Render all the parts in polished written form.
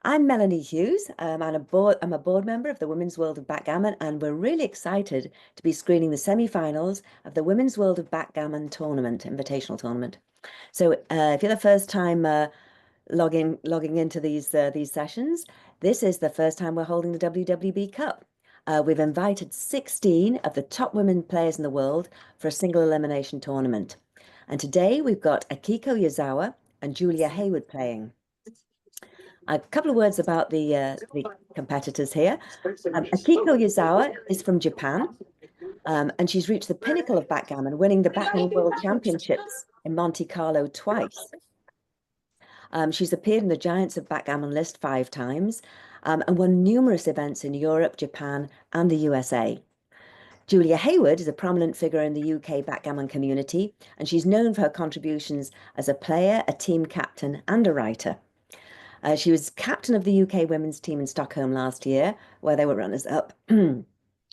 I'm Melanie Hughes. I'm a board member of the Women's World of Backgammon, and we're really excited to be screening the semi-finals of the Women's World of Backgammon tournament, invitational tournament. So, if you're the first time logging into these sessions, this is the first time we're holding the WWB Cup. We've invited 16 of the top women players in the world for a single elimination tournament. And today we've got Akiko Yazawa and Julia Hayward playing. A couple of words about the competitors here. Akiko Yazawa is from Japan, and she's reached the pinnacle of backgammon, winning the Backgammon World Championships in Monte Carlo twice. She's appeared in the Giants of Backgammon list 5 times, and won numerous events in Europe, Japan, and the USA. Julia Hayward is a prominent figure in the UK backgammon community, and she's known for her contributions as a player, a team captain, and a writer. She was captain of the UK women's team in Stockholm last year, where they were runners-up, and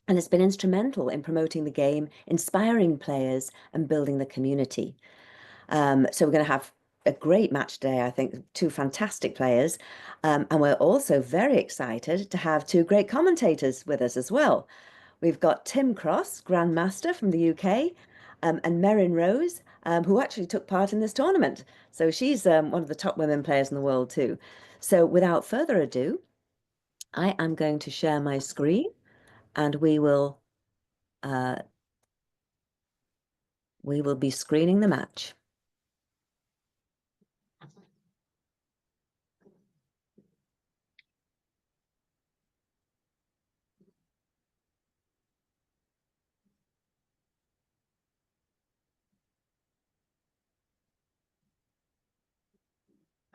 has been instrumental in promoting the game, inspiring players, and building the community. So we're going to have a great match today, I think, 2 fantastic players. And we're also very excited to have 2 great commentators with us as well. We've got Tim Cross, Grandmaster from the UK, and Merrin Rose, who actually took part in this tournament. So she's one of the top women players in the world too. So without further ado, I am going to share my screen, and we will be screening the match.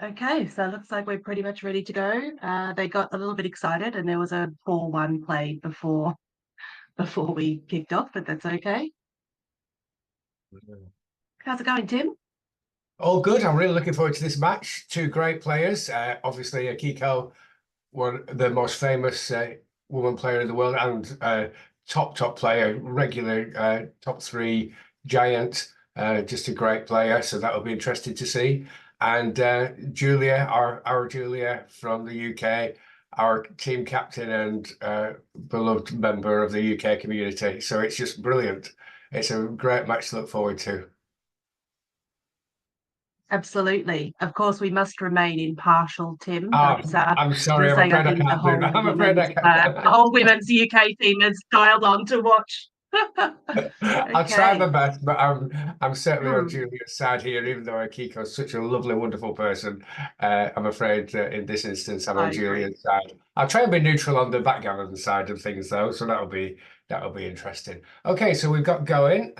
Okay, so it looks like we're pretty much ready to go. They got a little bit excited and there was a 4-1 played before we kicked off, but that's okay. How's it going, Tim? All good. I'm really looking forward to this match. 2 great players. Obviously, Akiko, one of the most famous woman player in the world, and top player, regular top 3 giant. Just a great player. So that will be interesting to see. And Julia, our Julia from the UK, our team captain and beloved member of the UK community. So it's just brilliant. It's a great match to look forward to. Absolutely. Of course, we must remain impartial, Tim. I'm sorry. I'm afraid I can't do that. I'm afraid I can't. The whole women's UK team has dialed on to watch. I'll try my best, but I'm certainly on Julia's side here, even though Akiko's such a lovely, wonderful person. I'm afraid in this instance I'm on Julia's side. I'll try and be neutral on the backgammon side of things, though, so that'll be interesting. Okay, so we've got going.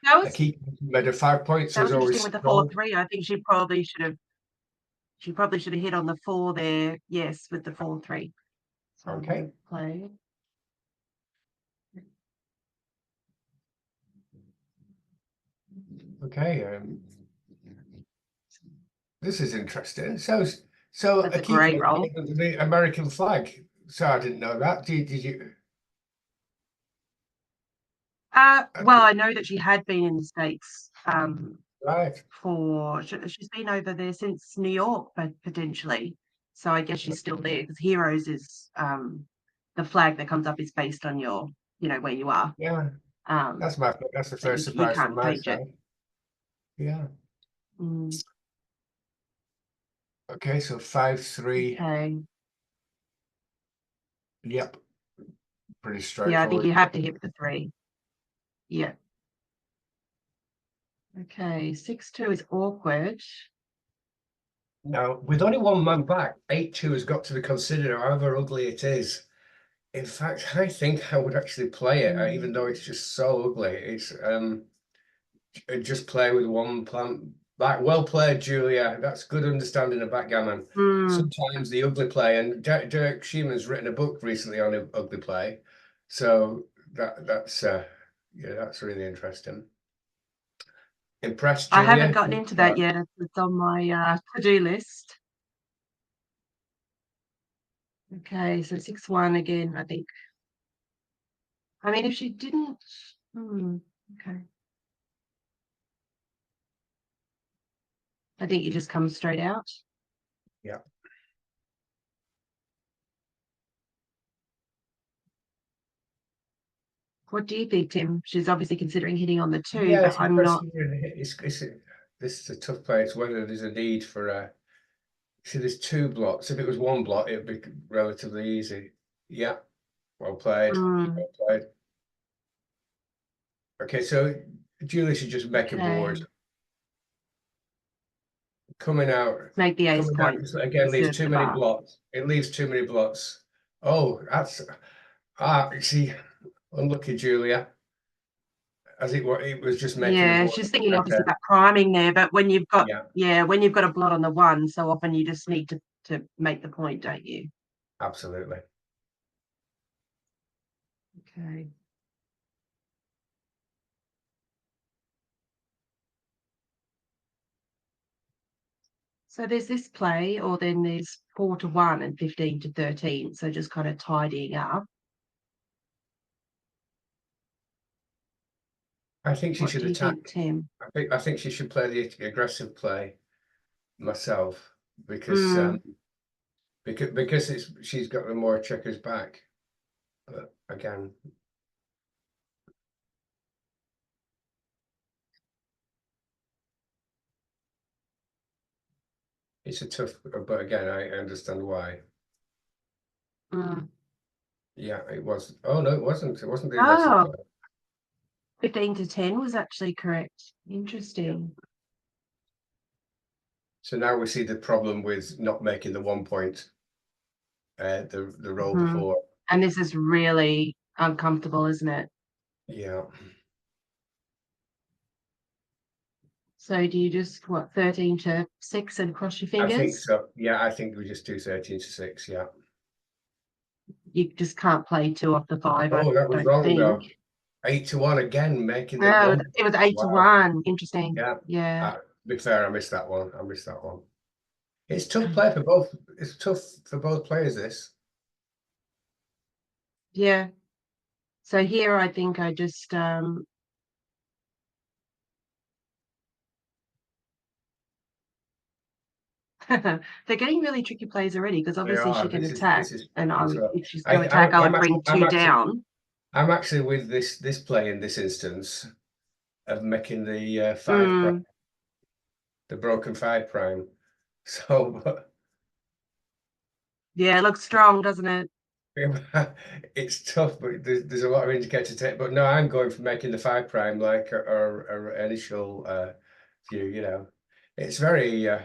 Akiko made a 5 points. That was interesting with the 4-3. I think she probably should have hit on the 4 there. Yes, with the 4-3. So okay. Play. Okay. This is interesting. So that's a great roll. The American flag. So I didn't know that. Did you? Well, I know that she had been in the States. Right. She's been over there since New York, but potentially. So I guess she's still there because Heroes is the flag that comes up is based on your, where you are. Yeah. That's the first surprise from my side. Yeah. Okay, so 5-3. Okay. Yep. Pretty straightforward. Yeah, I think you have to hit the 3. Yeah. Okay, 6-2 is awkward. Now, with only 1 man back, 8-2 has got to be considered, however ugly it is. In fact, I think I would actually play it, even though it's just so ugly. It's just play with 1 plan back. Well played, Julia. That's good understanding of backgammon. Sometimes the ugly play, and Derek Sheeman's written a book recently on ugly play, so that's really interesting. Impressed, Julia? I haven't gotten into that yet. It's on my to-do list. Okay, so 6-1 again, I think. I mean, if she didn't... okay. I think you just come straight out. Yeah. What do you think, Tim? She's obviously considering hitting on the 2, Yeah, but I'm not. this is a tough play. It's whether there's a need for see, there's 2 blocks. If it was 1 block, it'd be relatively easy. Yeah, well played. Mm, Well played. Okay, so Julie should just make a board. okay. Coming out Make the ace point. again leaves Serve too the many bar. blocks. It leaves too many blocks. Oh, that's you see, unlucky Julia. As it was just making a Yeah, board. she's thinking obviously about priming there, but when you've got Yeah, when you've got a blot on the 1, so often you just need to make the point, don't you? absolutely. Okay. So there's this play, or then there's 4 to 1 and 15 to 13. So just kind of tidying up. I think she What should do you attack. think, Tim? I think she should play the aggressive play myself because she's got the more checkers back. But again, it's a tough. But again, I understand why. Mm. Yeah, it was. Oh no, it wasn't. It wasn't the Oh, aggressive play. 15 to 10 was actually correct. Interesting. So now we see the problem with not making the 1 point. The roll Mhm. before. And this is really uncomfortable, isn't it? Yeah. So do you just 13 to 6 and cross your I think fingers? so. Yeah, I think we just do 13 to 6. Yeah. You just can't play 2 off the 5. Oh, I that was don't wrong though. think. 8 to 1 again, making the No, one. it was 8 to Wow. 1. Interesting. Yeah. Yeah. To be fair, I missed that one. It's tough play for both. It's tough for both players. This. Yeah. So here I think I just they're getting really tricky plays already, because They obviously she are. can This attack, is and tricky as well. if she's going to attack, I would bring 2 down. I'm actually with this play in this instance of making the 5 prime, the broken 5 prime. So yeah, it looks strong, doesn't it? it's tough, but there's a lot of indicators to take. But no, I'm going for making the 5 prime like our initial view. You know, it's very good.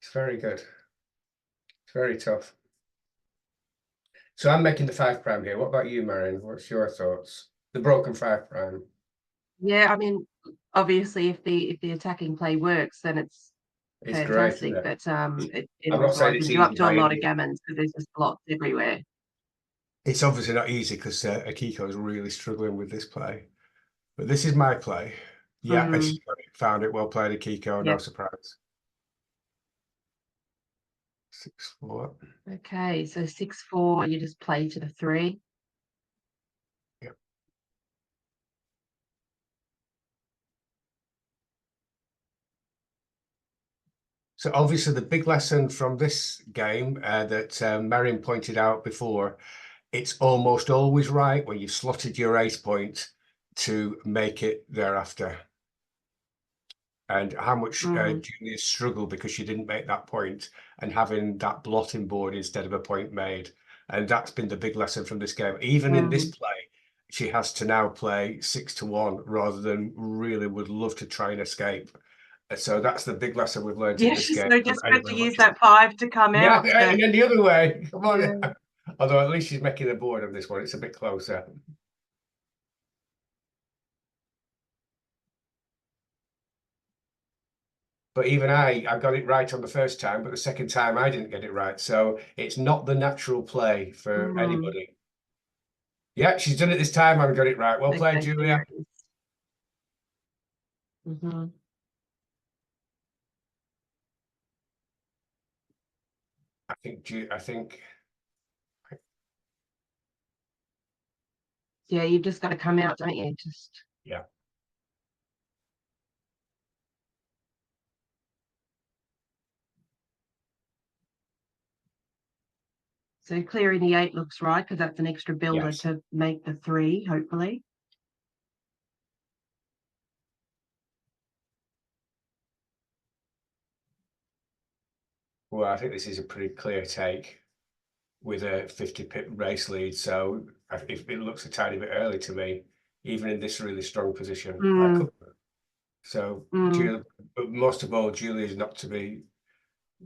It's very tough. So I'm making the 5 prime here. What about you, Merrin? What's your thoughts? The broken 5 prime. Yeah, I mean, obviously if the attacking play works, then it's It's great, isn't fantastic. it? But it I'm not also saying it's opens you up easy to a by lot any of means. gammons, because there's just blocks everywhere. It's obviously not easy because Akiko is really struggling with this play. But this is my play. Yeah, and she found it. Well played, Akiko. No surprise. 6-4. Okay, so 6-4, you just play to the 3. Yep. So obviously the big lesson from this game that Merrin pointed out before, it's almost always right when you've slotted your ace point to make it thereafter. And how much Julia struggled because she didn't make that point, and having that blotting board instead of a point made. And that's been the big lesson from this game. Even in this play, she has to now play 6 to 1 rather than really would love to try and escape. So that's the big lesson we've learned in Yeah, this she's game. so desperate to use that 5 to come out. Yeah, and then the other way. Come on. Yeah. Although at least she's making the board of this one. It's a bit closer. But even I got it right on the first time, but the second time I didn't get it right. So it's not the natural play for anybody. Yeah, she's done it this time and got it right. Well played, Julia. I think. Yeah, you've just got to come out, don't you? Just. Yeah. So clearing the 8 looks right, because that's an extra builder Yes. to make the 3, hopefully. Well, I think this is a pretty clear take with a 50-pip race lead. So if it looks a tiny bit early to me, even in this really strong position. So, Julia, but most of all, Julia's not to be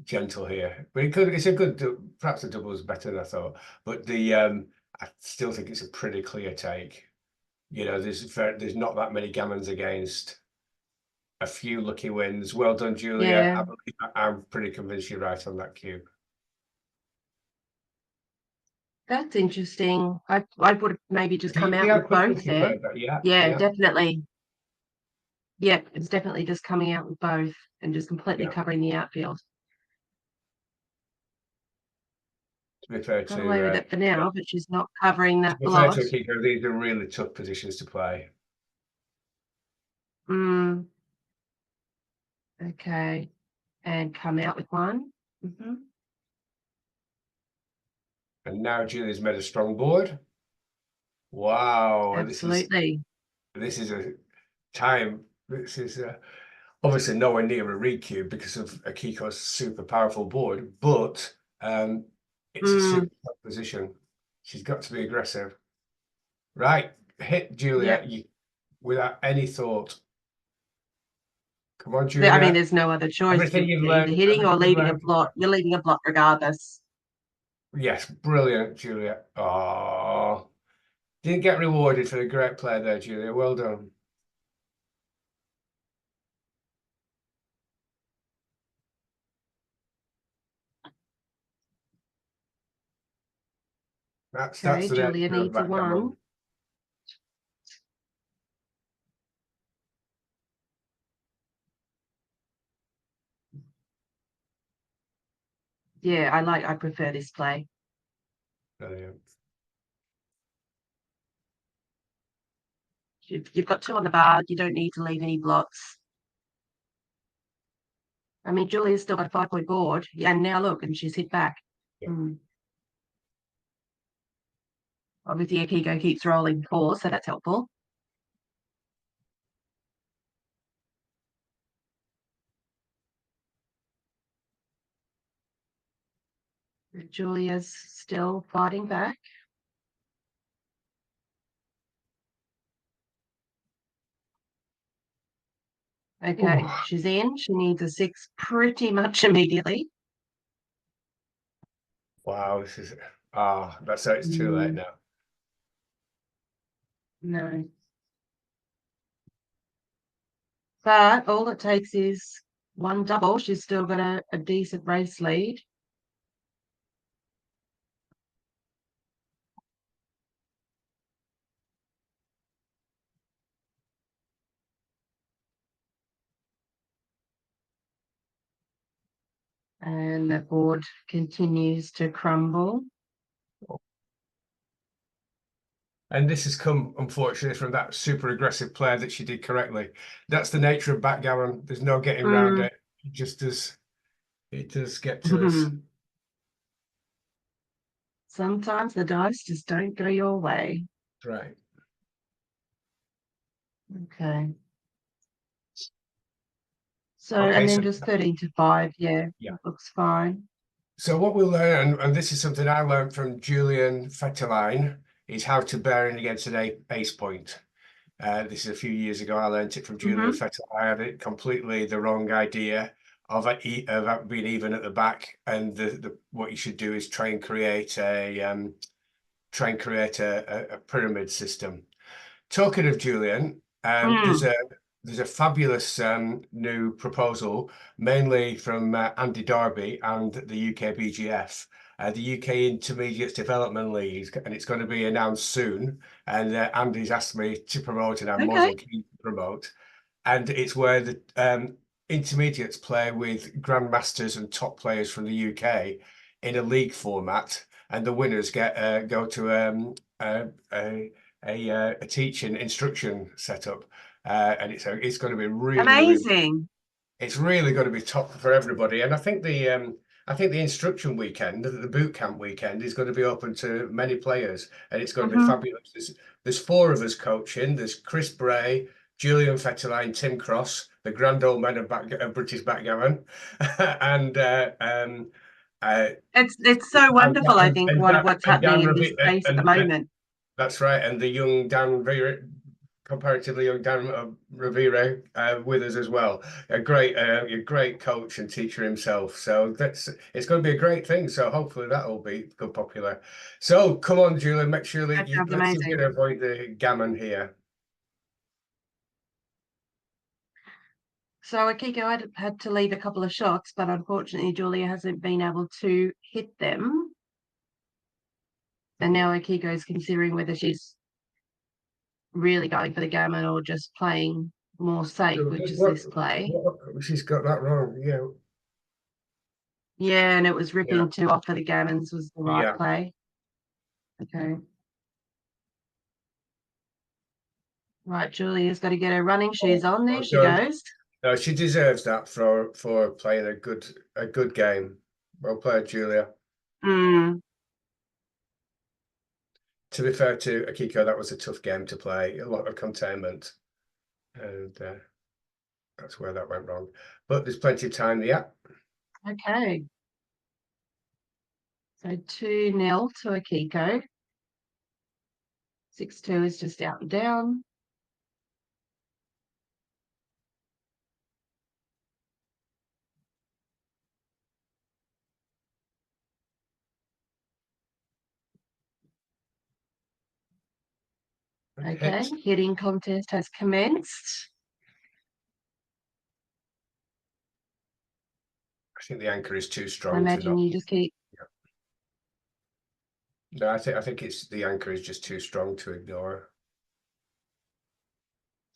gentle here. But it's a good, perhaps the double is better than I thought. But I still think it's a pretty clear take. You know, there's not that many gammons against. A few lucky wins. Well done, Julia. Yeah. I'm pretty convinced you're right on that cue. That's interesting. I would have maybe just come out with both there. Yeah, definitely. Yeah, it's definitely just coming out with both and just completely covering the outfield. To be fair Got away with it for now, but she's not covering that to be blot. fair to Akiko, these are really tough positions to play. Okay, and come out with one. And now Julia's made a strong board. Wow, Absolutely. This is a time. This is obviously nowhere near a read cube because of Akiko's super powerful board, but it's a super tough position. She's got to be aggressive. Right, hit Julia without any thought. Come on, Julia. I mean, there's no other choice. Everything you've Either learned, hitting or leaving a blot. You're leaving a blot regardless. Yes, brilliant, Julia. Oh, didn't get rewarded for a great play there, Julia. Well done. That's the Julia needs a one. Yeah, I prefer this play. Brilliant. You've got two on the bar. You don't need to leave any blots. I mean, Julia's still got a 5-point board. And now look, and she's hit back. Obviously, Akiko keeps rolling 4, so that's helpful. Julia's still fighting back. Okay, she's in. She needs a 6 pretty much immediately. Wow, this is that's it's too late now. No. But all it takes is one double. She's still got a decent race lead. And the board continues to crumble. And this has come, unfortunately, from that super aggressive play that she did correctly. That's the nature of backgammon. There's no getting around it. It just does. It does get to us. Sometimes the dice just don't go your way. Right. Okay. So, and then just 13 to 5. Yeah. Looks fine. So what we'll learn, and this is something I learned from Julian Fetterlein, is how to bear in against an ace point. This is a few years ago. I learned it from Julian Fetterlein. I had it completely the wrong idea of being even at the back, and what you should do is try and create a pyramid system. Talking of Julian, there's a fabulous new proposal, mainly from Andy Darby and the UK BGF, the UK Intermediates Development League, and it's going to be announced soon. And Andy's asked me to promote, and I'm more than keen to promote. And it's where the intermediates play with grandmasters and top players from the UK in a league format, and the winners go to a teaching instruction setup. And it's going to be really amazing. It's really going to be top for everybody. And I think the instruction weekend, the boot camp weekend, is going to be open to many players, and it's going to be fabulous. There's 4 of us coaching. There's Chris Bray, Julian Fetterlein, Tim Cross, the grand old men of British backgammon, and it's so wonderful. I think what's happening in this space at the moment. That's right, and the young Dan Rivera, comparatively young Dan Rivera, with us as well. A great coach and teacher himself. So it's going to be a great thing. So hopefully that will be good popular. So come on, Julia, make sure that let's see if you can avoid the gammon here. So Akiko had to leave a couple of shots, but unfortunately Julia hasn't been able to hit them. And now Akiko is considering whether she's really going for the gammon or just playing more safe, which is this play. She's got that wrong, yeah. Yeah, and it was ripping to off for the gammons was the right play. Okay. Right, Julia's got to get her running shoes on. There she goes. No, she deserves that for playing a good game. Well played, Julia. Mm. To be fair to Akiko, that was a tough game to play. A lot of containment, and that's where that went wrong. But there's plenty of time. Yeah. Okay. So 2-0 to Akiko. 6-2 is just out and down. Okay, hitting contest has commenced. I think the anchor is too strong. I imagine you just keep. No, I think it's the anchor is just too strong to ignore.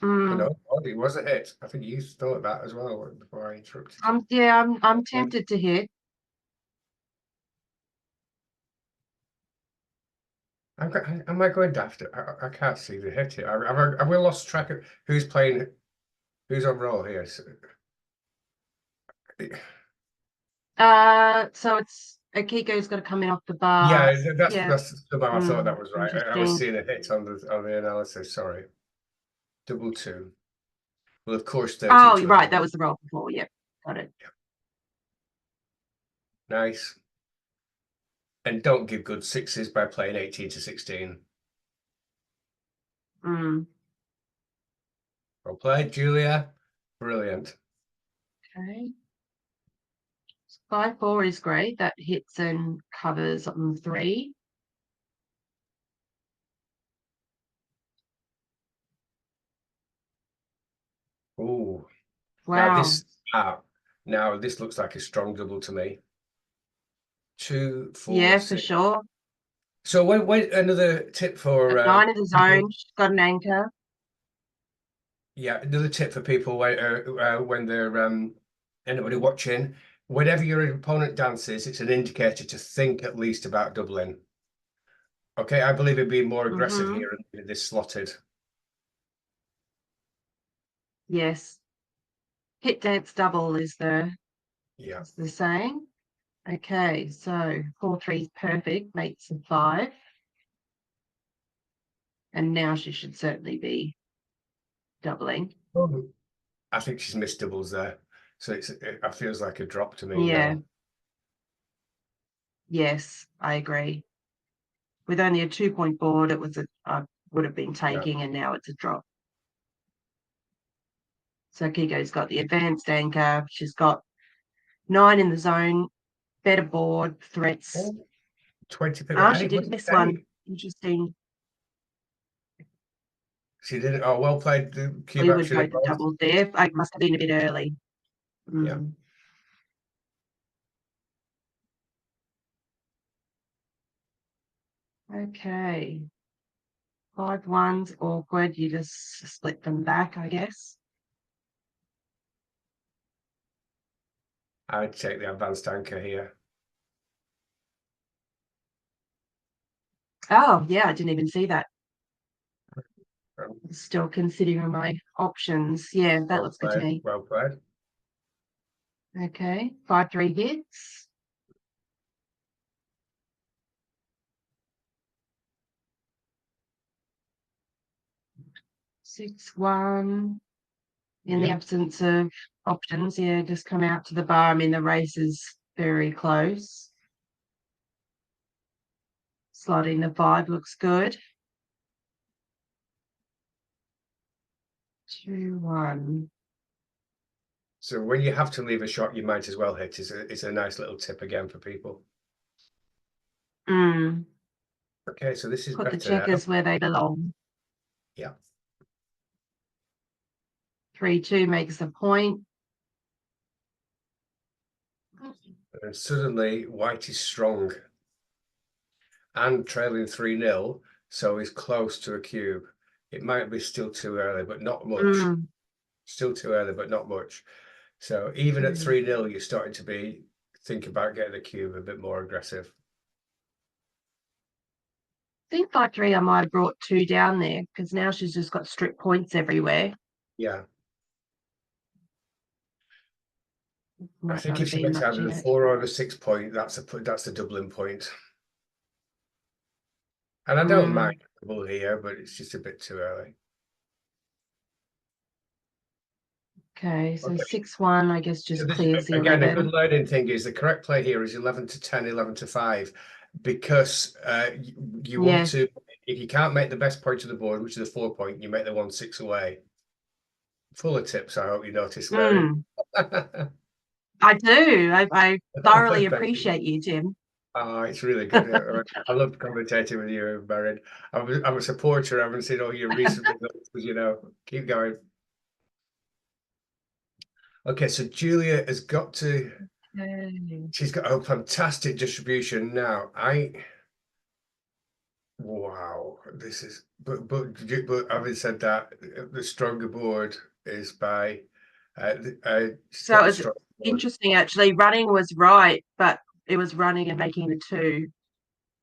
No, it was a hit. I think you thought that as well before I interrupted. I'm tempted to hit. Am I going daft? I can't see the hit here. Have we lost track of who's playing? Who's on roll here? So it's Akiko's got to come in off the bar. Yeah, that's the bar. I thought that was right. I was seeing a hit on the analysis. Sorry, 2-2. Well, of course, 13. Oh, right, that was the roll before. Yep, got it. Yep. Nice. And don't give good sixes by playing 18-16. Well played, Julia. Brilliant. Okay. 5-4 is great. That hits and covers on 3. Oh, wow. Now this looks like a strong double to me. 2, 4, yeah, 6. for sure. So when another tip for 9 of the zone. She's got an anchor. Yeah, another tip for people when they're anybody watching. Whenever your opponent dances, it's an indicator to think at least about doubling. Okay, I believe it'd be more aggressive here and this slotted. Yes. Hit dance double is the saying. Okay, so 4-3 is perfect, makes a 5. And now she should certainly be doubling. I think she's missed doubles there. So it feels like a drop to me. Yeah. Yes, I agree. With only a 2-point board, it was I would have been taking, and now it's a drop. So Kiko's got the advanced anchor. She's got 9 in the zone, better board, threats. 20 people. Oh, she did miss one. Interesting. She didn't. Oh, well played. The We would go to doubles there. I must have been a bit early. Yeah. Okay. 5-1's awkward. You just split them back, I guess. I would take the advanced anchor here. Oh, yeah, I didn't even see that. Still considering my options. Yeah, that looks good to me. Well played. Okay, 5-3 hits. Six, 1. in the absence of options. Yeah, just come out to the bar. I mean, the race is very close. Slotting the 5 looks good. 2-1. So when you have to leave a shot, you might as well hit. It's a nice little tip again for people. Okay, so this is Put the better now. checkers where they belong. Yeah. 3-2 makes a point. And suddenly white is strong and trailing 3-0, so he's close to a cube. It might be still too early, but not much. Still too early, but not much. So even at 3-0, you're starting to think about getting the cube a bit more aggressive. I think 5-3 I might have brought 2 down there because now she's just got strict points everywhere. Yeah. Might I think not if have she been gets much out of in the it. 4 or the 6 point, that's the doubling point. And I don't mind double here, but it's just a bit too early. Okay, so 6-1, I guess, just So clears the again, 11. a good learning thing is the correct play here is 11-10, 11-5, because you want to, if you can't make the best point of the board, which is the 4 point, you make the 1-6 away. Full of tips, I hope you noticed, Merrin. I do. I thoroughly appreciate you, Jim. Oh, it's really good. I love commentating with you, Merrin. I'm a supporter. I haven't seen all your recent results, you know. Keep going. Okay, so Julia has got to. She's got a fantastic distribution now. Wow, this is. But having said that, the stronger board is by. So it's interesting, actually. Running was right, but it was running and making the 2.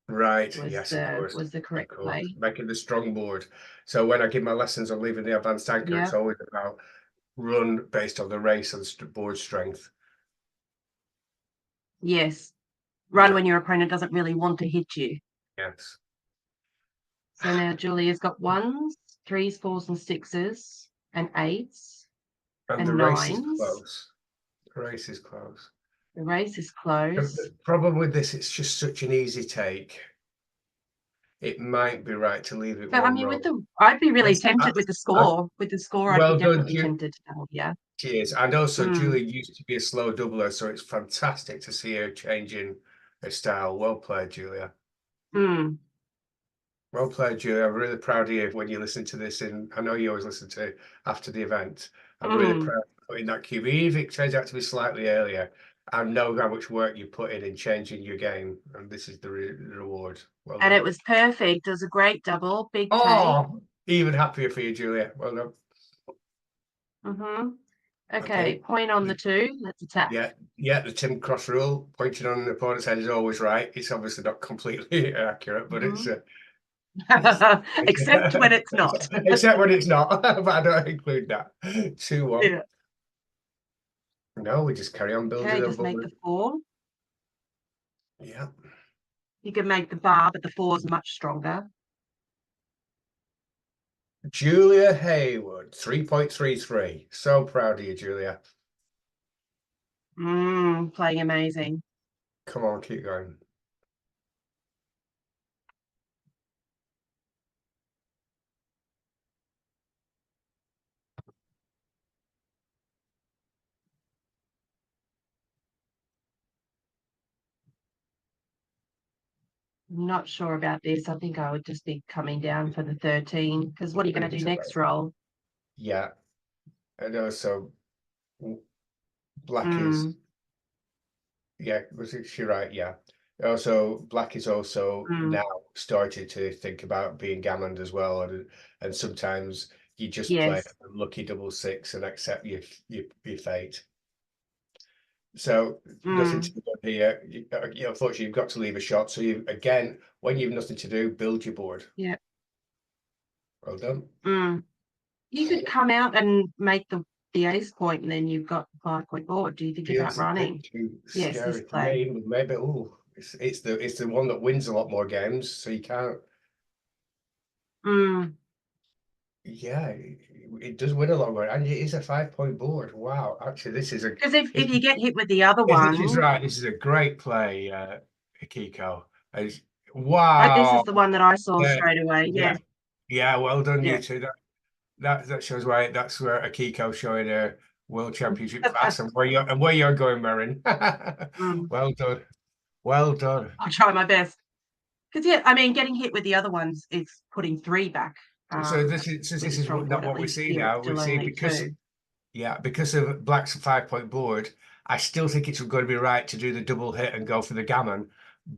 Right, yes, of course. Was the correct play. Making the strong board. So when I give my lessons on leaving the advanced anchor, it's always about run based on the race and board strength. Yes. Run when your opponent doesn't really want to hit you. Yes. So now Julia's got 1s, 3s, 4s, and 6s, and 8s, And the 9s. race is close. The race is close. The race is close. The problem with this, it's just such an easy take. It might be right to leave it. But I mean, I'd be really tempted with the score. With the score, I'd be definitely tempted to double. Yeah. She is, and also Julie used to be a slow doubler, so it's fantastic to see her changing her style. Well played, Julia. Well played, Julia. I'm really proud of you when you listen to this, and I know you always listen to after the event. I'm really proud of putting that cube, even if it turns out to be slightly earlier. I know how much work you put in changing your game, and this is the reward. Well done. And it was perfect. It was a great double, big take. Oh, even happier for you, Julia. Well done. Okay, point on the 2. Let's attack. Yeah, the Tim Cross rule, pointing on the opponent's head is always right. It's obviously not completely accurate, but it's except when it's not. Except when it's not, but I don't include that. 2-1. Yeah. No, we just carry on building. Okay, just make the 4. Yeah. You can make the bar, but the 4 is much stronger. Julia Hayward, 3.33. So proud of you, Julia. Playing amazing. Come on, keep going. I'm not sure about this. I think I would just be coming down for the 13 because what are you going to do next roll? Yeah. And also, black is. Yeah, she right? Yeah. Also, black is also now started to think about being gammoned as well, and sometimes you just play a lucky 6-6 and accept your fate. So nothing to do here. Unfortunately, you've got to leave a shot. So you again, when you've nothing to do, build your board. Yeah. Well done. You could come out and make the ace point, and then you've got 5-point board. Do you think about running? Yes, this play. Maybe. Oh, it's the one that wins a lot more games, so you can't. Yeah, it does win a long way, and it is a 5-point board. Wow, actually, this is a Because if you get hit with the other if this is one, right. This is a great play, Akiko. It's- this is Wow. the one that I saw Yeah, straight away. yeah, Yeah, yeah. Well done, you yeah. two. That shows why that's where Akiko showing her world championship class and where you're going, Merrin. Well done, well done. I'll try my best. Because yeah, I mean, getting hit with the other ones is putting 3 back. So this With a is strong not board, at what we least see here it's now. We still see only because 2. because of Black's 5-point board, I still think it's going to be right to do the double hit and go for the gammon,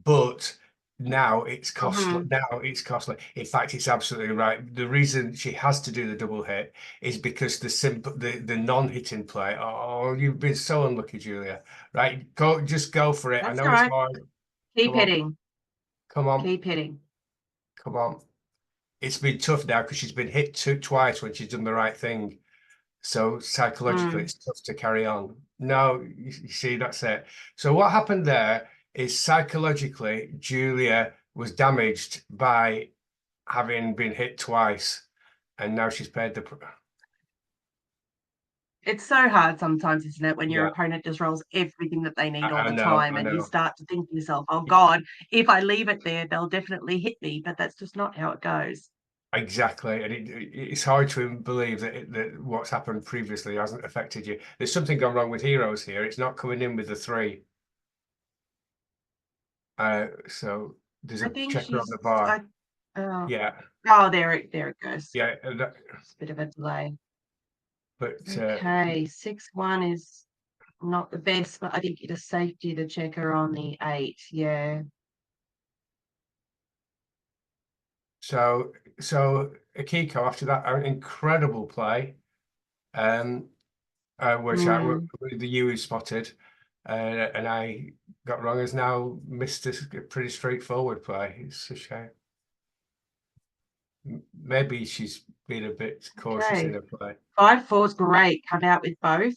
but now it's costly. Mhm. Now it's costly. In fact, it's absolutely right. The reason she has to do the double hit is because the non-hitting play. Oh, you've been so unlucky, Julia. Right, just go for it. I That's know all it's right. hard. Keep Come on, hitting. come on, Keep hitting. come on. It's been tough now because she's been hit twice when she's done the right thing. So psychologically, it's tough to carry on. No, you see, that's it. So what happened there is psychologically, Julia was damaged by having been hit twice, and now she's paid the. It's so hard sometimes, isn't it, when your Yeah, opponent just rolls everything that they need all I the know, time, I and you know. start to think to yourself, "Oh God, if I leave it there, they'll definitely hit me." But that's just not how it goes. Exactly, and it's hard to believe that what's happened previously hasn't affected you. There's something gone wrong with heroes here. It's not coming in with the 3. So there's I a think checker on she's. the bar. Oh, Yeah, oh, there it goes. yeah. It's a bit of a delay. But Okay, 6-1 is not the best, but I think it is safety to check her on the 8. Yeah. so Akiko after that an incredible play, which the U spotted, and I got wrong, has now missed a pretty straightforward play. It's a shame. Maybe she's been a bit cautious in Okay. her play. 5-4's great. Come out with both.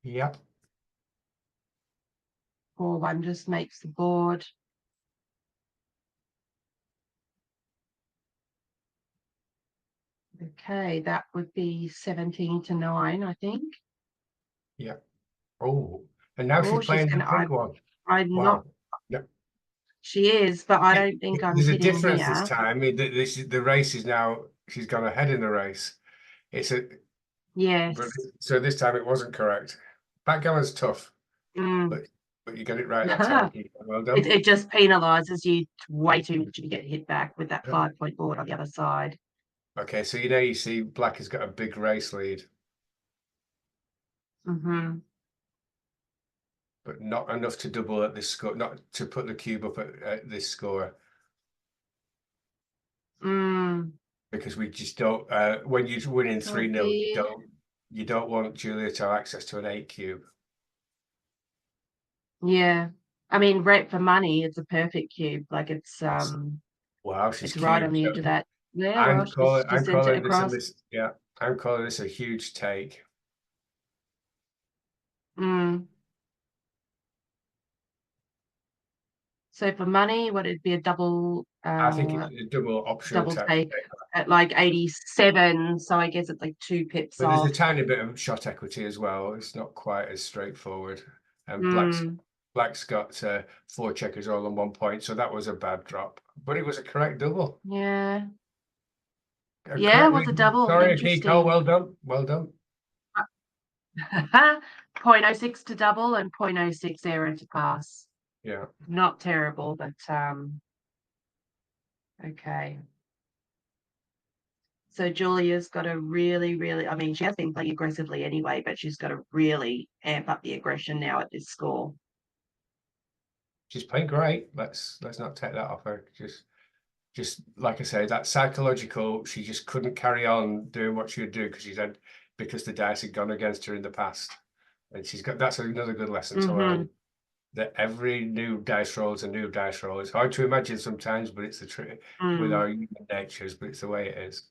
Yep. 4-1 just makes the board. Okay, that would be 17-9, I think. Yep. Oh, and now Oh, she's she's playing the gonna. big one. I'm not. Wow. Yep. She is, but I don't think I'm There's a hitting difference this here. time. The race is now, she's gone ahead in the race. It's a Yes. so this time it wasn't correct. Backgammon's tough, Mm. but you got it right that time. Well done. It just penalises you way too much if you get hit back with that Yeah. 5-point board on the other side. Okay, so you see Black has got a big race lead, Mm-hmm. but not enough to double at this score, not to put the cube up at this score. Mm. Because we just don't when you're winning 3-0, you don't want Julia to have access to an 8 cube. Yeah. I mean, rep for money, it's a perfect cube. Like it's Wow, she's it's right on the edge of that. Yeah, well, she sent it across. Yeah, I'm calling this a huge take. Mm. So for money, what it'd be a double I think it's a double option double take at like 87. So I guess it's like 2 pips but there's off. a tiny bit of shot equity as well. It's not quite as straightforward. And Mm. Black's got 4 checkers all on 1 point, so that was a bad drop. But it was a correct double. Yeah. Yeah, it was a double. Sorry, Interesting. Akiko, well done. Well done. 0.06 to double and 0.06 error to pass. Yeah. Not terrible, but okay. So Julia's got to really, I mean, she has been playing aggressively anyway, but she's got to really amp up the aggression now at this score. She's playing great. Let's not take that off her. Just like I say, that psychological, she just couldn't carry on doing what she would do because the dice had gone against her in the past. And that's another good lesson to learn. That every new dice roll is a new dice roll. It's hard to imagine sometimes, but it's the trick with our human natures, but it's the way it is.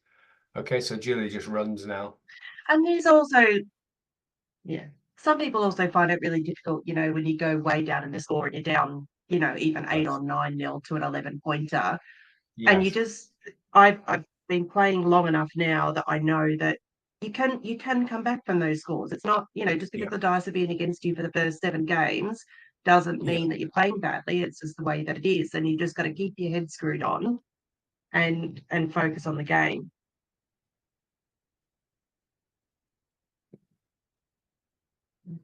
Okay, so Julie just runs now. And there's also, yeah, some people also find it really difficult, you know, when you go way down in the score and you're down, you know, even 8 or 9-0 to an 11-pointer. Yes. And you just, I've been playing long enough now that I know that you can come back from those scores. It's not, just because the dice have been against you for the first 7 games doesn't mean that you're playing badly. It's just the way that it is, and you just got to keep your head screwed on and focus on the game.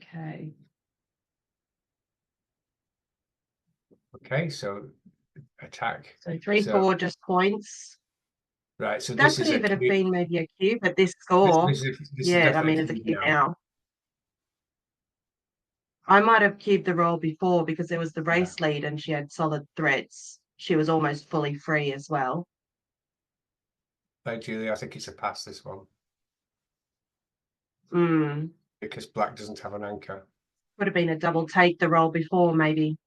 Okay. Okay, so attack. So 3-4 just points. Right, so That this could is a even have cube. been maybe a cube, but this score, This is yeah, I mean, definitely it's a cube cube now. now. I might have cubed the roll before because there was the race lead and she had solid threats. She was almost fully free as well. Like Julia, I think it's a pass, this one. Because black doesn't have an anchor. Would have been a double take the roll before, maybe.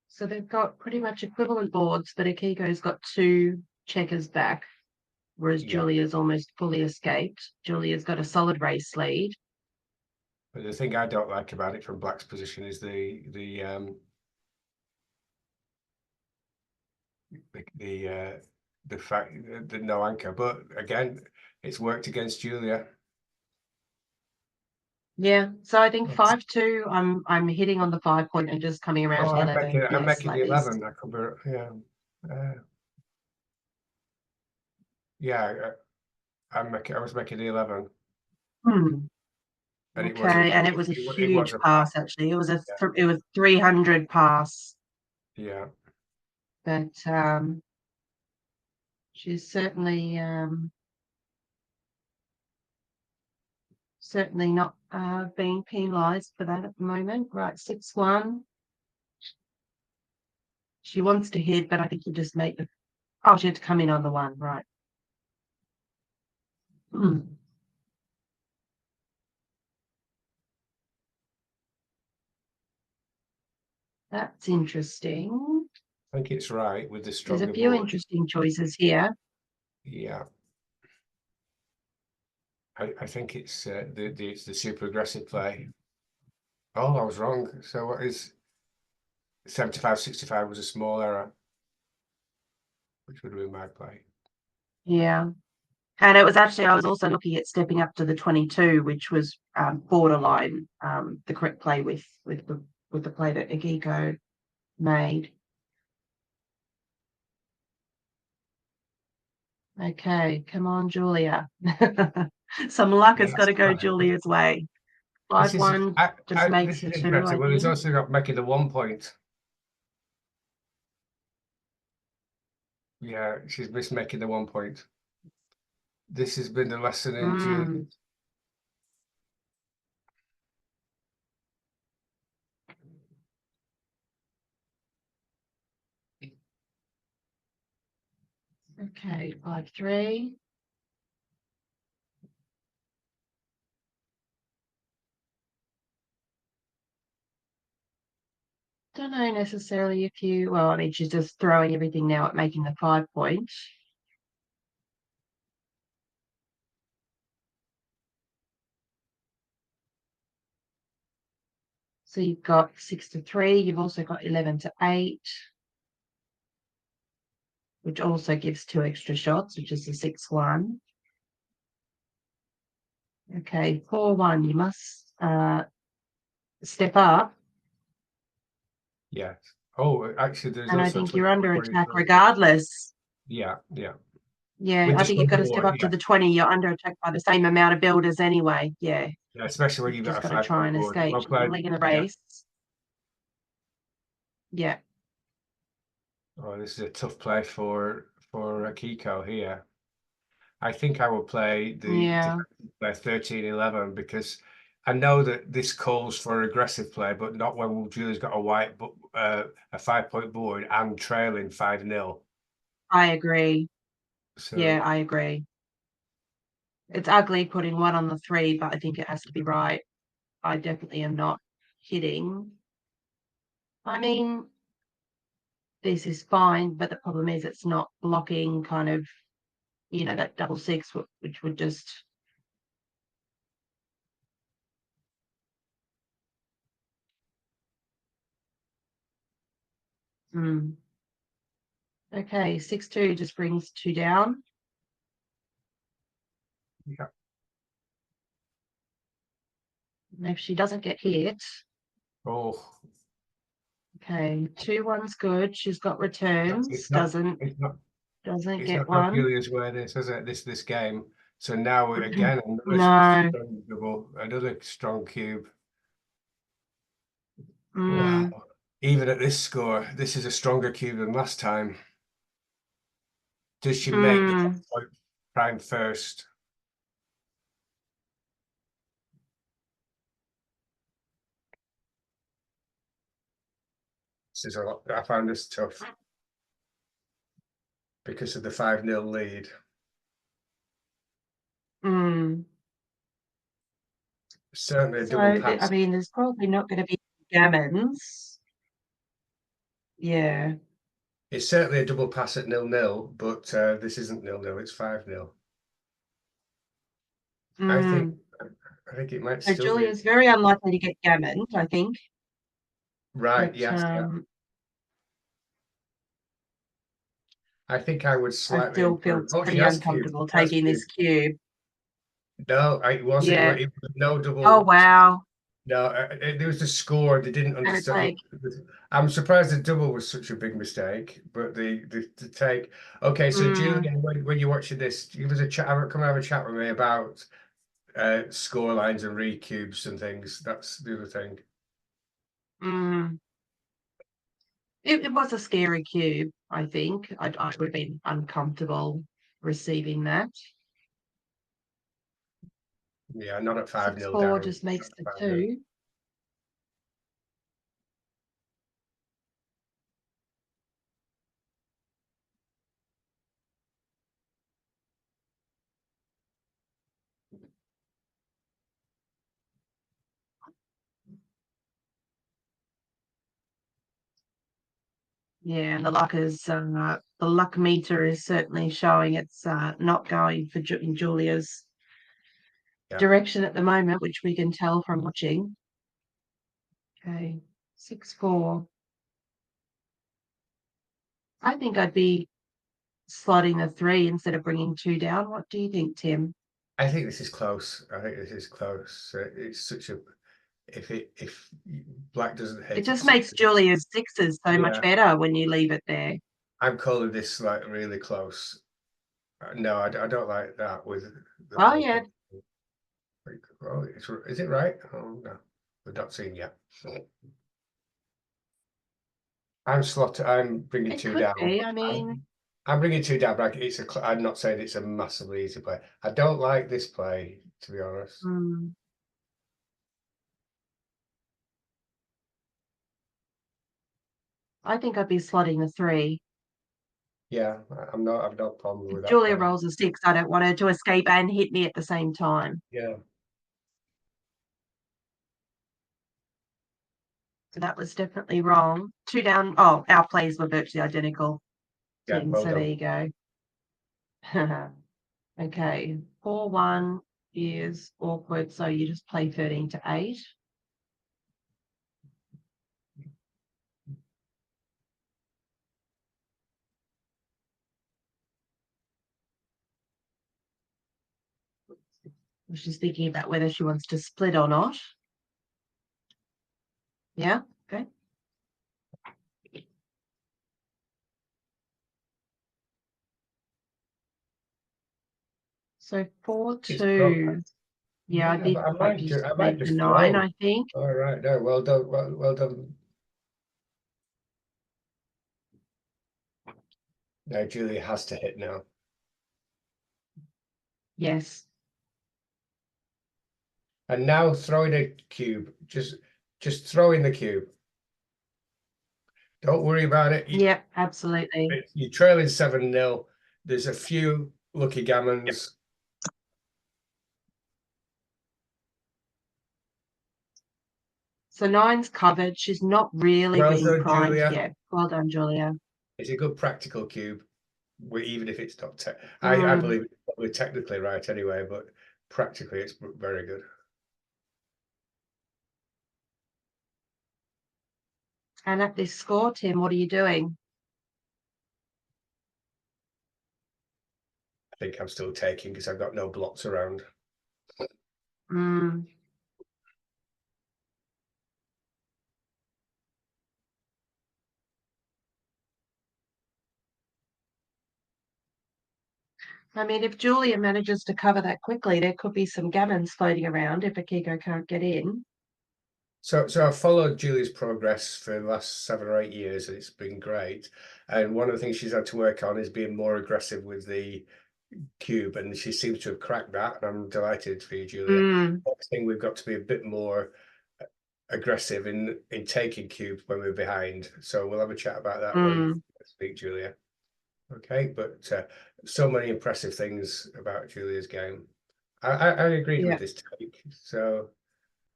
So they've got pretty much equivalent boards, but Akiko's got 2 checkers back, whereas Julia's almost fully escaped. Julia's got a solid race lead. But the thing I don't like about it from black's position is the fact that no anchor. But again, it's worked against Julia. Yeah, so I think 5-2. I'm hitting on the 5 point and just coming around to 11. I'm making the like 11. That could be, I was making the 11. And it was a huge pass. Actually, it was it was 300 pass. Yeah, but she's certainly not being penalised for that at the moment. Right, 6-1. She wants to hit, but I think you just make the. Oh, she had to come in on the 1, right? That's interesting. I think it's right with the stronger There's a few board. interesting choices here. Yeah, I think it's the super aggressive play. Oh, I was wrong. So what is 75-65 was a small error, which would have been my play. Yeah. And it was actually, I was also looking at stepping up to the 22, which was borderline the correct play with the play that Akiko made. Okay, come on, Julia. Some luck has got to go Julia's way. 5-1 just makes this is 2. interesting. Well, he's also got making the 1 point. Yeah, she's missed making the 1 point. This has been the lesson in Julia. Okay, 5-3. Don't know necessarily if you, well, I mean, she's just throwing everything now at making the 5 point. So you've got 6-3. You've also got 11-8, which also gives 2 extra shots, which is the 6-1. Okay, 4-1. You must step up. Yes. Oh, actually, there's And also I think you're under attack 23. regardless. Yeah, yeah. Yeah, I think you've got to step up to the 20. You're under attack by the same amount of builders anyway. Yeah. Yeah, especially when you've got Just a got to try and board. escape. Well played. In a race. Yeah. Oh, this is a tough play for Akiko here. I think I will play the 13-11 because I know that this calls for aggressive play, but not when Julia's got a 5 point board and trailing 5-0. I agree. So yeah, I agree. It's ugly putting 1 on the 3, but I think it has to be right. I definitely am not hitting. I mean, this is fine, but the problem is it's not blocking kind of you know, that double six, which would just. Okay, 6-2 just brings 2 down. Yeah. If she doesn't get hit. Oh, Okay, 2-1's good. She's got returns. it's doesn't it's get not how one. Julia's where this, is it? This game. So now again, No. strong double, another strong cube. Mm, Wow. Even at this score, this is a stronger cube than last time. Does she make the mm. point prime first? This is a lot. I found this tough because of the 5-0 lead. Mm. Certainly a So, double pass. I mean, there's probably not going to be gammons. Yeah. It's certainly a double pass at 0-0, but this isn't 0-0. It's 5-0. I think it might So still be Julia's very unlikely to get gammoned, I think. right. But, Yes, yeah. I think I would I slightly still feel improve. Oh, she pretty has cube. uncomfortable She has taking this cube. No, it wasn't. Yeah. It was no double. Oh, wow. No, there was the score. They didn't And it's understand. I'm surprised the double was such a big mistake, but the take. Okay, so Julian, when you're watching this, give us a chat. Come have a chat with me about score lines and recubes and things. That's the other thing. It was a scary cube, I think. I would have been uncomfortable receiving that. Yeah, not at 5-0 6-4 down. just makes the 5-0. 2. Yeah, and the luck meter is certainly showing it's not going for in Julia's direction at the moment, which we can tell from watching. Okay, 6-4. I think I'd be slotting the 3 instead of bringing 2 down. What do you think, Tim? I think this is close. I think this is close. It's such a if black doesn't hit It just makes Julia's 6s so much better when you leave it there. I'm calling this like really close. No, I don't like that with the Oh, yeah. Oh, is it right? Oh no, we're not seeing yet. I'm bringing It 2 could down. be. I mean, I'm bringing 2 down, but I'm not saying it's a massively easy play. I don't like this play, to be honest. I think I'd be slotting the 3. Yeah, I've no problem with that. Julia rolls a 6. I don't want her to escape and hit me at the same time. Yeah. So that was definitely wrong. 2 down. Oh, our plays were virtually identical. Yeah, well so done. there you go. Okay, 4-1 is awkward. So you just play 13 to 8. She's thinking about whether she wants to split or not. Yeah, okay. So 4-2. Yeah, I'd just make the 9, I think. All right, no, well done, well done. Now Julia has to hit now. Yes. And now throw in a cube. Just throw in the cube. Don't worry about it. Yeah, absolutely. You're trailing 7-0. There's a few lucky gammons. So 9's covered. She's not really Well being done, primed Julia. yet. Well done, Julia. It's a good practical cube. even if it's not I Mm. believe it's probably technically right anyway, but practically it's very good. And at this score, Tim, what are you doing? I think I'm still taking because I've got no blocks around. Mm. I mean, if Julia manages to cover that quickly, there could be some gammons floating around if Akiko can't get in. So I've followed Julia's progress for the last 7 or 8 years, and it's been great. And one of the things she's had to work on is being more aggressive with the cube, and she seems to have cracked that, and I'm delighted for you, Julia. Mm. Next thing, we've got to be a bit more aggressive in taking cubes when we're behind. So we'll have a chat about that when we speak, Julia. Okay, but so many impressive things about Julia's game. I agreed with this take. So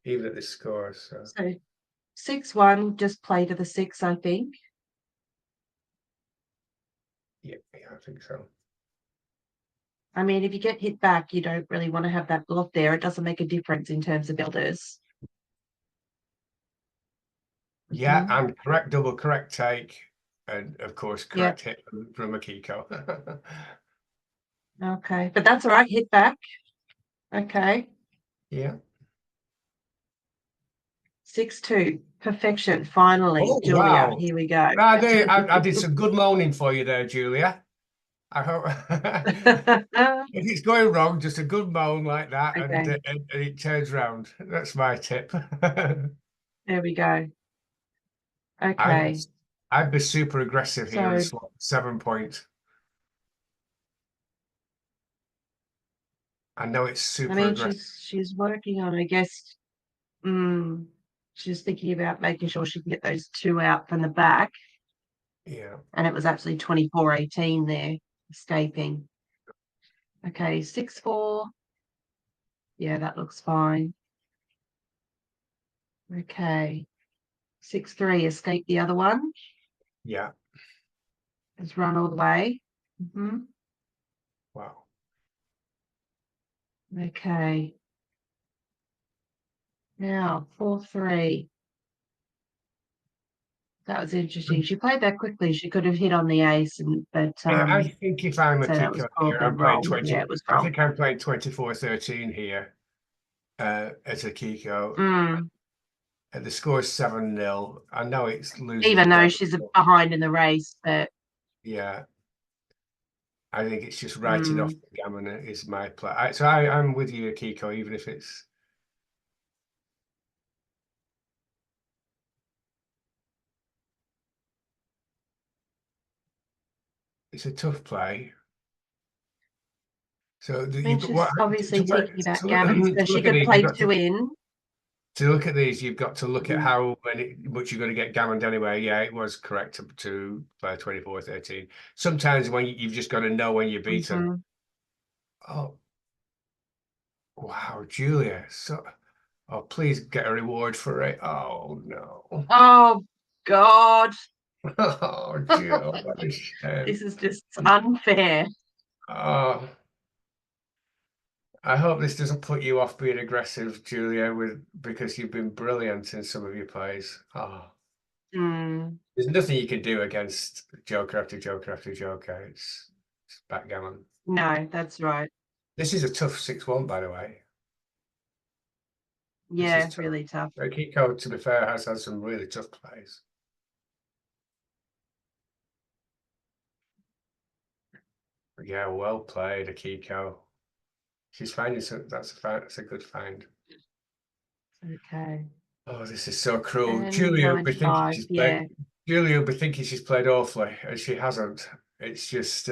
even at this score, so 6-1, just play to the 6, I think. yeah, I think so. I mean, if you get hit back, you don't really want to have that block there. It doesn't make a difference in terms of builders. Yeah, and correct double, correct take, and of course correct hit from Akiko. Okay, but that's all right. Hit back. Okay. Yeah. 6-2. Perfection. Finally, Oh, Julia. wow. Here we go. I did some good moaning for you there, Julia. I hope if it's going wrong, just a good moan like that, Okay. and it turns round. That's my tip. There we go. Okay. I'd be super aggressive here and So, swap 7 point. I know it's I super mean, aggressive. she's working on, I guess, she's thinking about making sure she can get those 2 out from the back. Yeah. And it was actually 24-18 there, escaping. Okay, 6-4. Yeah, that looks fine. Okay. 6-3, escape the other one. Yeah. Let's run all the way. Wow. Okay. Now, 4-3. That was interesting. She played that quickly. She could have hit on the ace, but I think if I'm a so that was kicker here, probably I'm playing wrong. 20. Yeah, it was I wrong. think I'm playing 24-13 here as a Kiko. And the score is 7-0. I know it's losing. Even though she's behind in the race, but yeah. I think it's just writing off the gammon is my play. So I'm with you, Akiko, even if it's a tough play. So I mean, she's obviously thinking about gammon, so she could play 2 in. To look at these, you've got to look at how much you're going to get gammoned anyway. Yeah, it was correct to play 24-13. Sometimes when you've just got to know when you're beaten. Oh, wow, Julia. So, oh, please get a reward for it. Oh no. Oh God. Oh, Jill, what a shame. This is just unfair. Oh, I hope this doesn't put you off being aggressive, Julia, because you've been brilliant in some of your plays. Oh, there's nothing you can do against joker after joker after joker. It's backgammon. No, that's right. This is a tough 6-1, by the way. Yeah, really tough. Akiko, to be fair, has had some really tough plays. Yeah, well played, Akiko. She's finding some. That's a good find. Okay. Oh, this is so cruel. And Julia will be thinking 95, she's played. Julia will be thinking she's played awfully, and she hasn't. It's just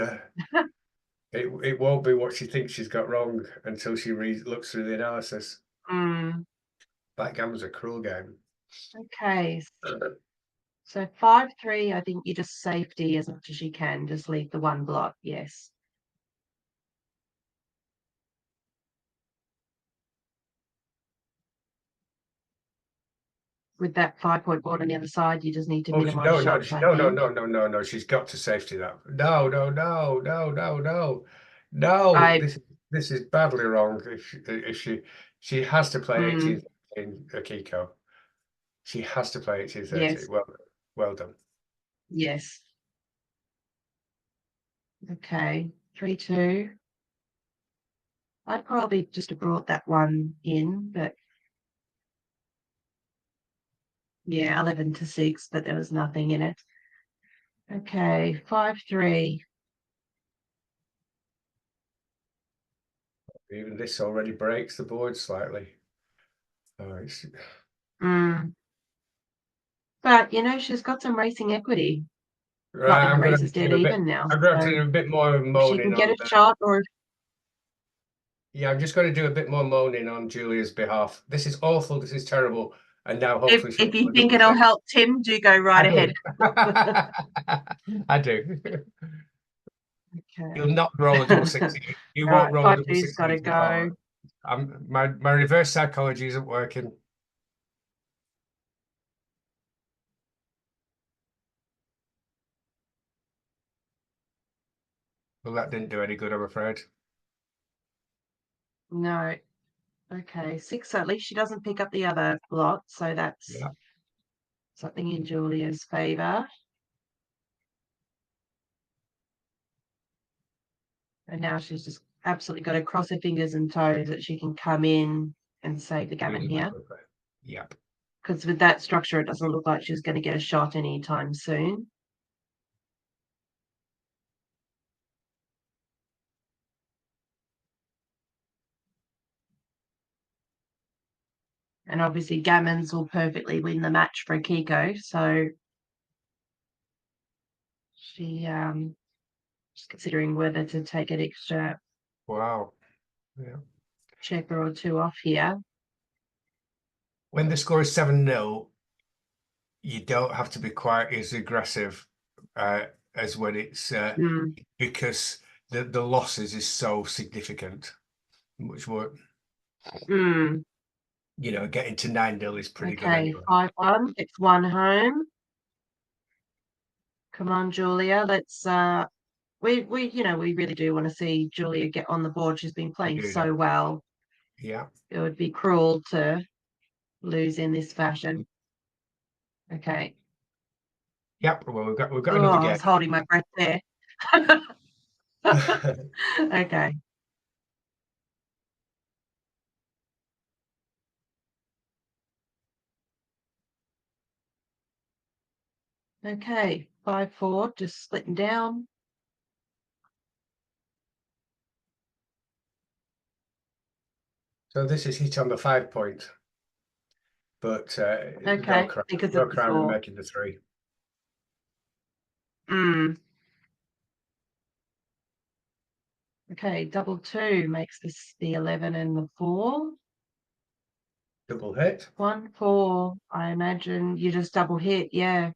it won't be what she thinks she's got wrong until she looks through the analysis. Backgammon's a cruel game. Okay. So 5-3, I think you just safety as much as you can. Just leave the 1 block. Yes. with that 5-point board on the other side, you just need to Oh, minimize no, shots, I no, think. no. She's got to safety that. No. No, I this is badly wrong. If she has to play 18 in Akiko. She has to play 18-30. yes, Well done. yes. Okay, 3-2. I'd probably just have brought that one in, but yeah, 11-6, but there was nothing in it. Okay, 5-3. Even this already breaks the board slightly. Oh, it's But you know, she's got some racing equity. right. Not that the I'm race going is to do dead a bit. even now. I'm going to So do a bit more if she moaning can get on a shot, or yeah, I'm just going to do a bit more moaning on Julia's behalf. This is awful. This is terrible. And now hopefully she'll if you do a think double it'll take. help Tim, do go right I ahead. do. I do. You'll Okay. not roll a double 60. You won't Right, roll a double 5-2's 60 got to into go. my reverse psychology isn't working. Well, that didn't do any good, I'm afraid. No. Okay, 6. So at least she doesn't pick up the other lot. So that's Yeah. something in Julia's favour. And now she's just absolutely got to cross her fingers and toes that she can come in and save the gammon here. Yep. Because with that structure, it doesn't look like she's going to get a shot anytime soon. And obviously gammons will perfectly win the match for Akiko. So she just considering whether to take an extra Wow. Yeah. checker or two off here. When the score is 7-0, you don't have to be quite as aggressive as when it's because the losses is so significant. Much more, you know, getting to 9-0 is pretty good Okay, anyway. 5-1. It's one home. Come on, Julia. Let's we really do want to see Julia get on the board. She's been playing so well. Yeah. It would be cruel to lose in this fashion. Okay. Yep. Well, we've got Oh, another I game. was holding my breath there. Okay. Okay, 5-4, just splitting down. So this is hit on the 5-point, but Okay, because no of the crown in 4. making the 3. Okay, 2-2 makes this the 11 and the 4. Double hit. 1-4. I imagine you just double hit, yeah.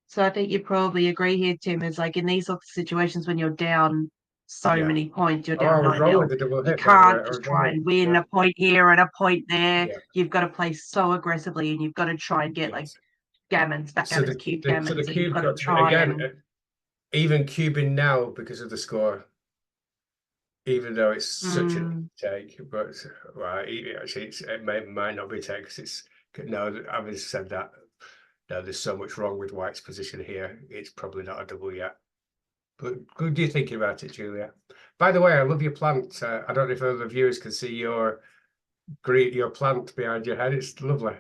So I think you probably agree here, Tim, is like in these sorts of situations when you're down so Yeah. many points, you're Oh, I down was wrong 9-0. with the double You hit. can't just try and win a point here and a point there. Yeah. You've got to play so aggressively, and you've got to try and get like gammons, backgammons, cube gammons. So the And you've cube got to got to try again. and Even cubing now because of the score, even though it's such a take, but well, actually, it might not be take because it's no. Having said that, no, there's so much wrong with White's position here. It's probably not a double yet. But good you thinking about it, Julia. By the way, I love your plant. I don't know if other viewers can see your plant behind your head. It's lovely.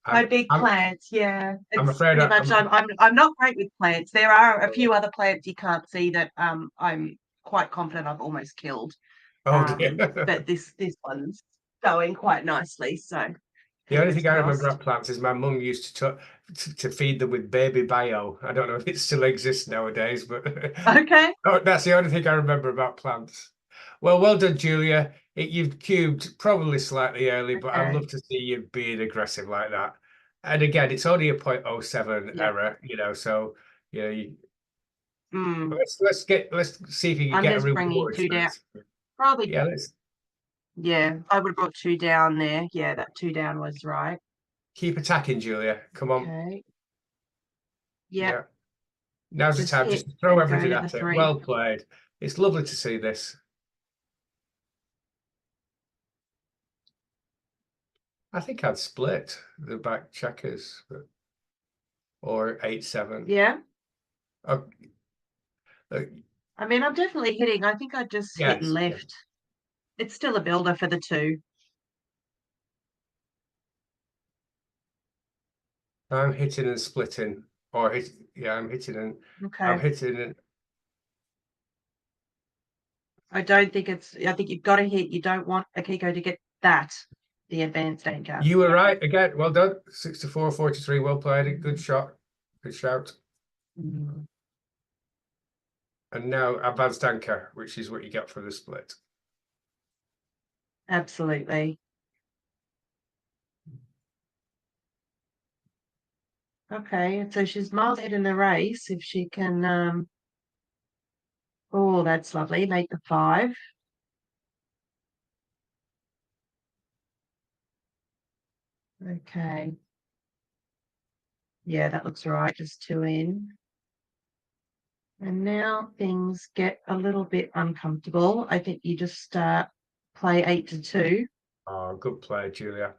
my big plants, yeah. I'm It's afraid pretty much I'm not great with plants. There are a few other plants you can't see that I'm quite confident I've almost killed. Oh dear. But this one's going quite nicely. So The only thing I remember crossed. about plants is my mum used to feed them with baby bio. I don't know if it still exists nowadays, but Okay. oh, that's the only thing I remember about plants. Well done, Julia. You've cubed probably slightly early, but I'd love to see you being aggressive like that. And again, it's only a 0.07 error, you know, so you know Mm, Let's see if you can I'm get a just bringing reward. 2 down. Probably, Yeah, let's yeah, I would have brought 2 down there. Yeah, that 2 down was right. keep attacking, Julia. Come on. Okay. Yeah. Yeah, Now's the just time. hit Just throw and go everything to at the it. 3. Well played. It's lovely to see this. I think I'd split the back checkers, or 8-7. Yeah. Oh, I mean, I'm definitely hitting. I think I just hit and yes. left. It's still a builder for the 2. I'm hitting and splitting, or yeah, I'm hitting and Okay. I'm hitting and I don't think it's. I think you've got to hit. You don't want Akiko to get that, the advanced anchor. you were right again. Well done. 64-43. Well played. Good shot. Good shout. Mm, And now advanced anchor, which is what you get for the split. absolutely. Okay, so she's miles ahead in the race. If she can, oh, that's lovely. Make the 5. Okay. Yeah, that looks right. Just 2 in. And now things get a little bit uncomfortable. I think you just play 8 to 2. Oh, good play, Julia.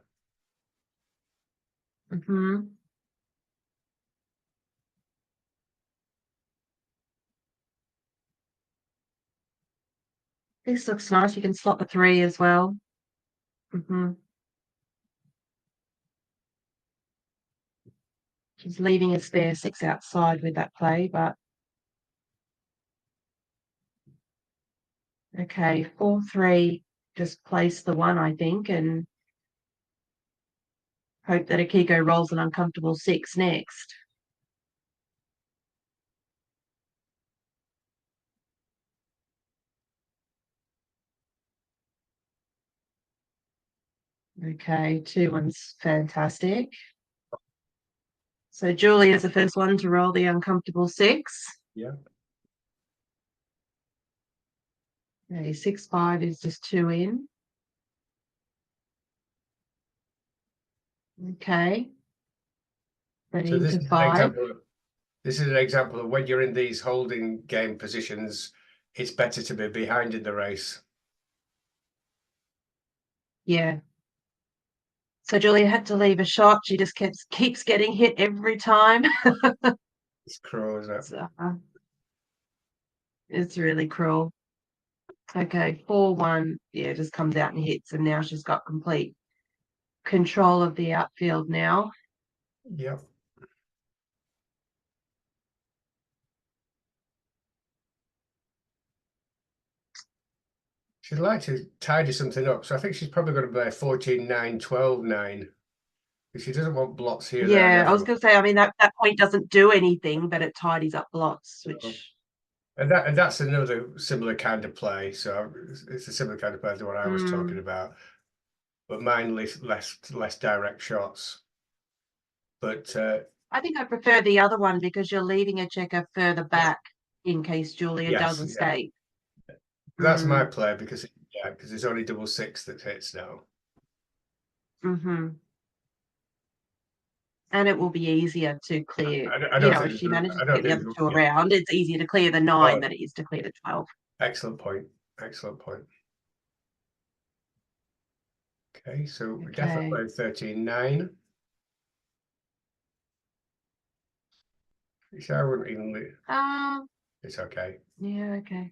Mm-hmm. This looks nice. You can slot the 3 as well. Mm-hmm. She's leaving a spare 6 outside with that play, but okay, 4-3. Just place the 1, I think, and hope that Akiko rolls an uncomfortable 6 next. Okay, 2-1's fantastic. So Julia's the first one to roll the uncomfortable 6. Yeah. Okay, 6-5 is just 2 in. Okay. But So this into is 5. an example. This is an example of when you're in these holding game positions, it's better to be behind in the race. Yeah. So Julia had to leave a shot. She just keeps getting hit every time. It's cruel, isn't it? So, it's really cruel. Okay, 4-1. Yeah, just comes out and hits, and now she's got complete control of the outfield now. Yeah. She'd like to tidy something up, so I think she's probably going to play 14-9, 12-9. If she doesn't want blots here, there, and Yeah, I was everywhere. going to say, I mean, that point doesn't do anything, but it tidies up blots, which. And that's another similar kind of play. So it's a similar kind of play to what I was talking about, but mine less direct shots. But I think I prefer the other one because you're leaving a checker further back in case Julia does escape. That's my play because it's only 6-6 that hits now. Mm-hmm. And it will be easier to clear. I don't think if she manages to get the other 2 yeah. around, it's easier to clear the 9 than it is to clear the 12. Excellent point. Excellent point. Okay, so we definitely play 13-9. Which I wouldn't even. It's okay. Yeah, okay.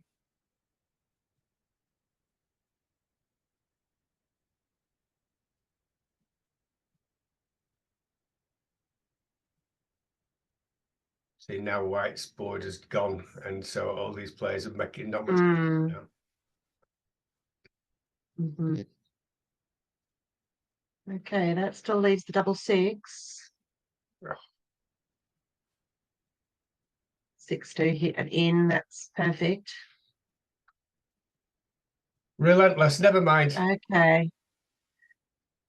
See, now White's board is gone, and so all these players are making not much now. Mm-hmm. Okay, that still leaves the 6-6. 6-2 hit and in. That's perfect. Relentless. Never mind. Okay.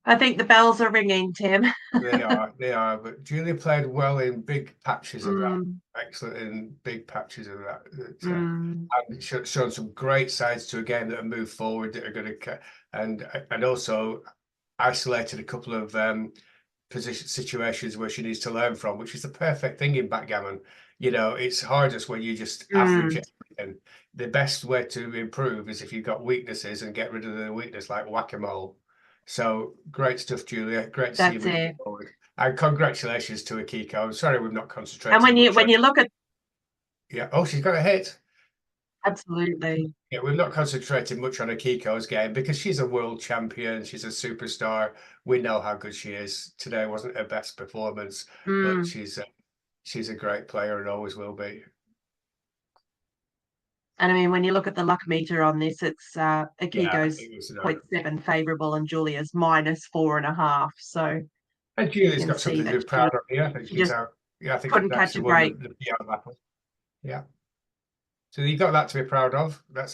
I think the bells are ringing, Tim. They are. But Julia played well in big patches of that. Mm, Excellent in big patches of that. mm, And shown some great sides to a game that have moved forward, that are going to, and also isolated a couple of position situations where she needs to learn from, which is the perfect thing in backgammon. You know, it's hardest when you just average it. And the best way to improve is if you've got weaknesses and get rid of the weakness, like whack-a-mole. So great stuff, Julia. Great to see you that's moving it. forward. And congratulations to Akiko. I'm sorry we've not concentrated. And when you look at Yeah. Oh, she's got a hit. absolutely. Yeah, we've not concentrated much on Akiko's game because she's a world champion. She's a superstar. We know how good she is. Today wasn't her best performance, but she's a great player and always will be. And I mean, when you look at the luck meter on this, it's Akiko's it was 0.7 favourable and Julia's -4.5. So and Julia's got see something to that be proud of. Yeah, I think she just I think couldn't that's catch a the one break. the PR battle. Yeah. So you've got that to be proud of. That's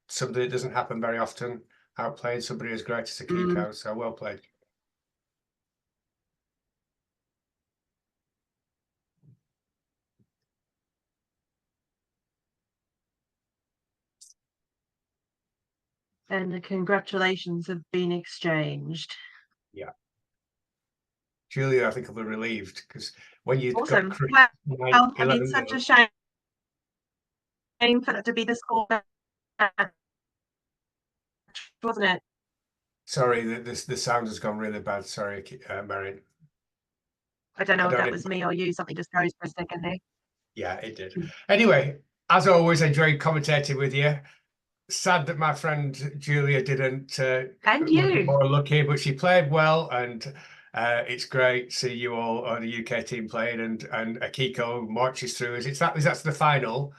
something that doesn't happen very often. Outplayed somebody as great as Akiko. So well played. And the congratulations have been exchanged. Yeah. Julia, I think will be relieved because when you Awesome. got Well, I mean, such a shame for it to be the score, wasn't it? Sorry, the sound has gone really bad. Sorry, Merrin. I don't know if that was me or you. Something just froze for a second there. Yeah, it did. Anyway, as always, enjoyed commentating with you. Sad that my friend Julia didn't And you. more lucky, but she played well, and it's great to see you all on the UK team playing, and Akiko marches through. Is that's the final?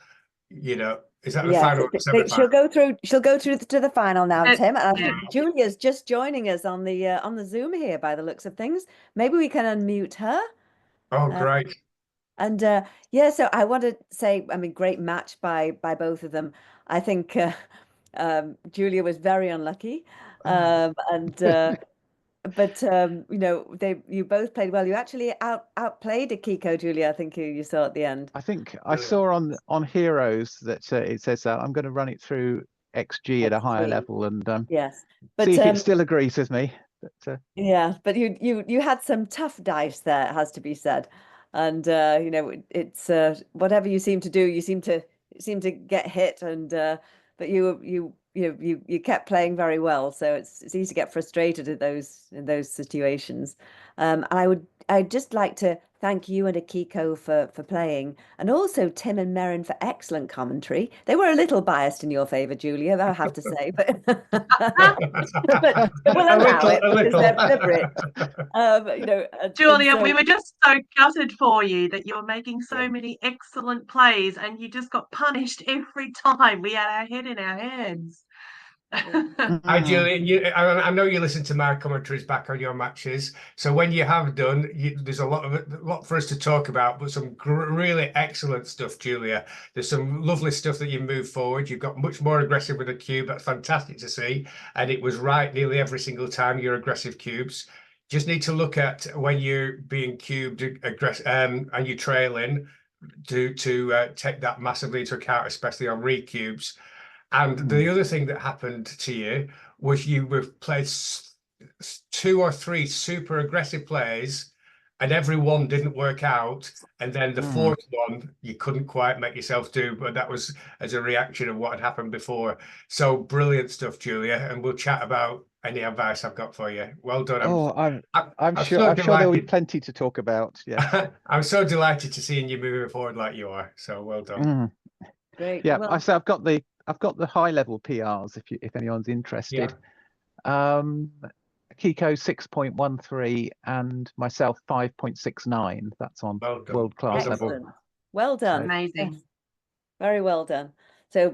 You know, is that the final? She'll go through. She'll go through to the final now, Tim. And I think Yeah. Julia's just joining us on the Zoom here, by the looks of things. Maybe we can unmute her. Oh, great. And yeah, so I want to say, I mean, great match by both of them. I think Julia was very unlucky, but you know, you both played well. You actually outplayed Akiko, Julia. I think you saw at the end. I think I saw on Heroes that it says I'm going to run it through XG at a higher level and yes, but see if it still agrees with me. But, yeah, but you had some tough dice there, it has to be said. And you know, it's whatever you seem to do, you seem to get hit, and but you kept playing very well, so it's easy to get frustrated in those situations. And I'd just like to thank you and Akiko for playing, and also Tim and Merrin for excellent commentary. They were a little biased in your favor, Julia, I have to say, but but we'll allow it because they're Brit. You know, Julia, we were just so gutted for you that you were making so many excellent plays and you just got punished every time we had our head in our hands. Hi, Julie. I know you listen to my commentaries back on your matches. So when you have done, there's a lot for us to talk about, but some really excellent stuff, Julia. There's some lovely stuff that you moved forward. You've got much more aggressive with the cube. That's fantastic to see. And it was right nearly every single time, your aggressive cubes. Just need to look at when you're being cubed and you're trailing to take that massively into account, especially on re-cubes. And the other thing that happened to you was you played 2 or 3 super aggressive plays, and every one didn't work out. And then the fourth one, you couldn't quite make yourself do, but that was as a reaction of what had happened before. So brilliant stuff, Julia. And we'll chat about any advice I've got for you. Well done. I'm sure there'll be plenty to talk about. Yeah. I'm so delighted to seeing you moving forward like you are. So well done. Great. Yeah, well, I've got the high level PRs if anyone's interested. Yeah. Akiko 6.13 and myself 5.69. That's on world class level. Well done. Amazing. Yes. Very well done. So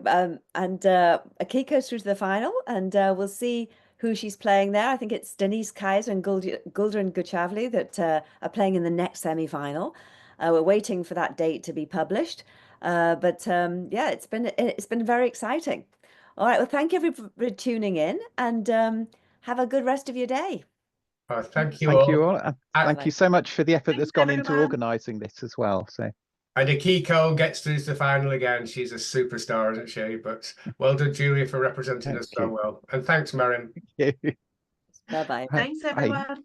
Akiko's through to the final, and we'll see who she's playing there. I think it's Denise Kaiser and Guldran Guchavli that are playing in the next semi-final. We're waiting for that date to be published. But yeah, it's been very exciting. All right, well, thank you for tuning in, and have a good rest of your day. Oh, thank you Thank all. you all. And thank you so much for the effort that's Thanks, gone into everyone. organising this as well. So And Akiko gets to the final again. She's a superstar, isn't she? But well done, Julia, for representing us thank so you. well. And thanks, Merrin. Bye-bye. Thanks, Bye. everyone.